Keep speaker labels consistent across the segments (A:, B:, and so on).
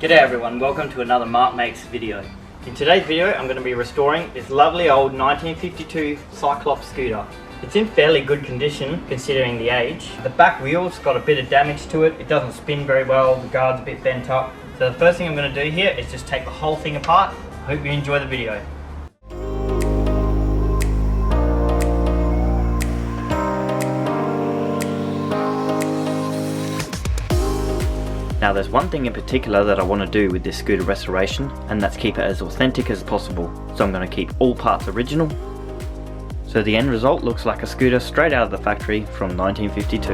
A: G'day everyone, welcome to another Mark Makes video. In today's video I'm going to be restoring this lovely old 1952 Cyclops scooter. It's in fairly good condition considering the age. The back wheel's got a bit of damage to it, it doesn't spin very well, the guard's a bit bent up. So the first thing I'm going to do here is just take the whole thing apart. I hope you enjoy the video. Now there's one thing in particular that I want to do with this scooter restoration, and that's keep it as authentic as possible. So I'm going to keep all parts original. So the end result looks like a scooter straight out of the factory from 1952.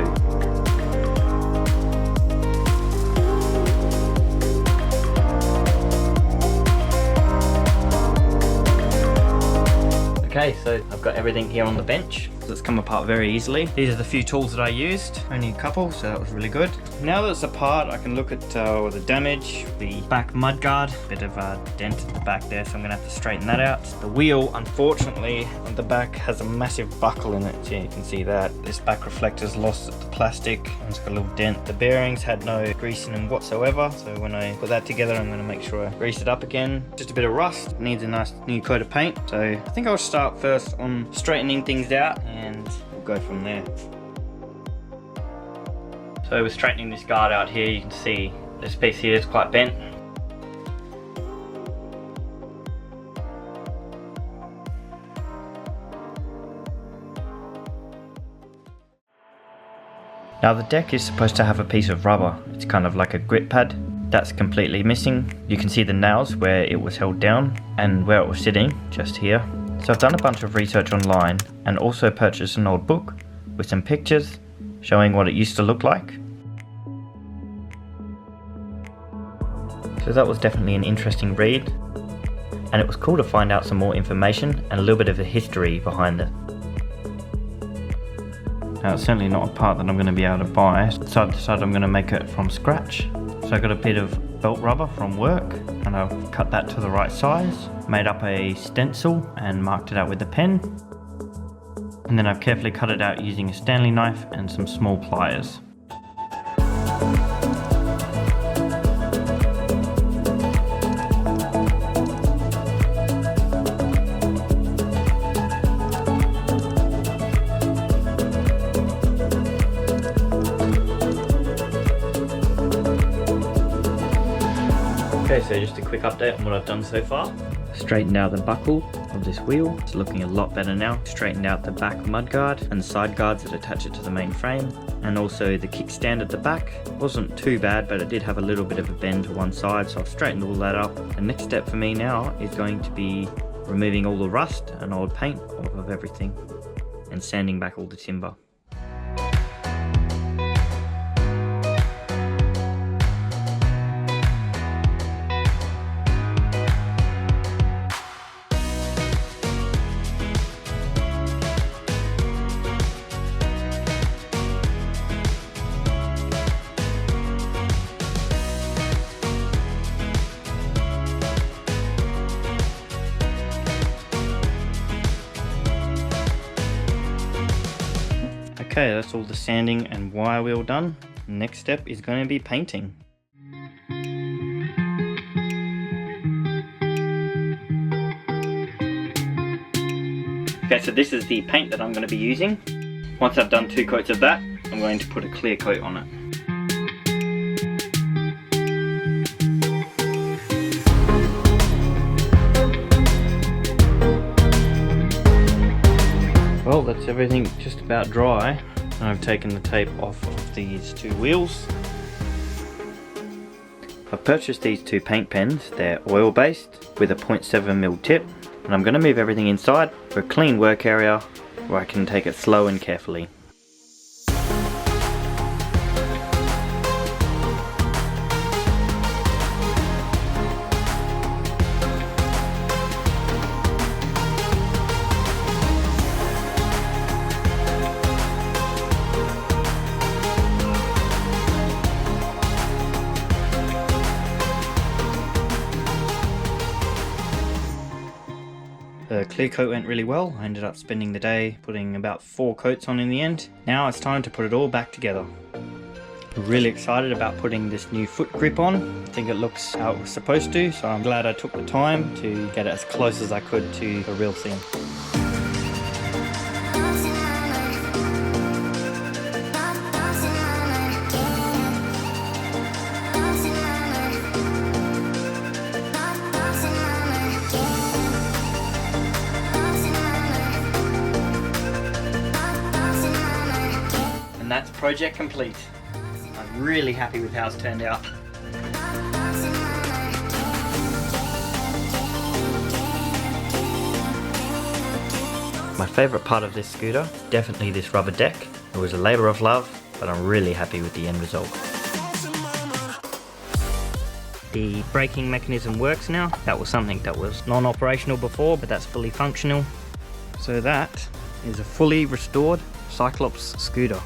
A: Okay, so I've got everything here on the bench. It's come apart very easily. These are the few tools that I used, only a couple, so that was really good. Now that it's apart, I can look at the damage, the back mudguard, bit of a dent at the back there, so I'm gonna have to straighten that out. The wheel, unfortunately, on the back has a massive buckle in it, so you can see that. This back reflector's lost the plastic, and it's got a little dent. The bearings had no grease in them whatsoever, so when I put that together, I'm gonna make sure I grease it up again. Just a bit of rust, needs a nice new coat of paint, so I think I'll start first on straightening things out, and we'll go from there. So we're straightening this guard out here. You can see this piece here is quite bent. Now the deck is supposed to have a piece of rubber. It's kind of like a grip pad. That's completely missing. You can see the nails where it was held down and where it was sitting, just here. So I've done a bunch of research online and also purchased an old book with some pictures showing what it used to look like. So that was definitely an interesting read, and it was cool to find out some more information and a little bit of the history behind it. Now it's certainly not a part that I'm going to be able to buy, so I've decided I'm going to make it from scratch. So I got a bit of belt rubber from work and I've cut that to the right size, made up a stencil and marked it out with a pen, and then I've carefully cut it out using a Stanley knife and some small pliers. Okay, so just a quick update on what I've done so far. Straightened out the buckle of this wheel. It's looking a lot better now. Straightened out the back mudguard and the side guards that attach it to the main frame. And also the kickstand at the back. Wasn't too bad, but it did have a little bit of a bend to one side, so I've straightened all that up. The next step for me now is going to be removing all the rust and old paint off of everything and sanding back all the timber. Okay, that's all the sanding and wire wheel done. Next step is going to be painting. Okay, so this is the paint that I'm going to be using. Once I've done 2 coats of that, I'm going to put a clear coat on it. Well, that's everything just about dry, and I've taken the tape off of these 2 wheels. I've purchased these 2 paint pens. They're oil based with a 0.7mm tip, and I'm going to move everything inside for a clean work area where I can take it slow and carefully. The clear coat went really well. I ended up spending the day putting about 4 coats on in the end. Now it's time to put it all back together. Really excited about putting this new foot grip on. I think it looks how it was supposed to, so I'm glad I took the time to get it as close as I could to the real thing. And that's project complete. I'm really happy with how it's turned out. My favourite part of this scooter, definitely this rubber deck. It was a labour of love, but I'm really happy with the end result. The braking mechanism works now. That was something that was non-operational before, but that's fully functional. So that is a fully restored Cyclops scooter.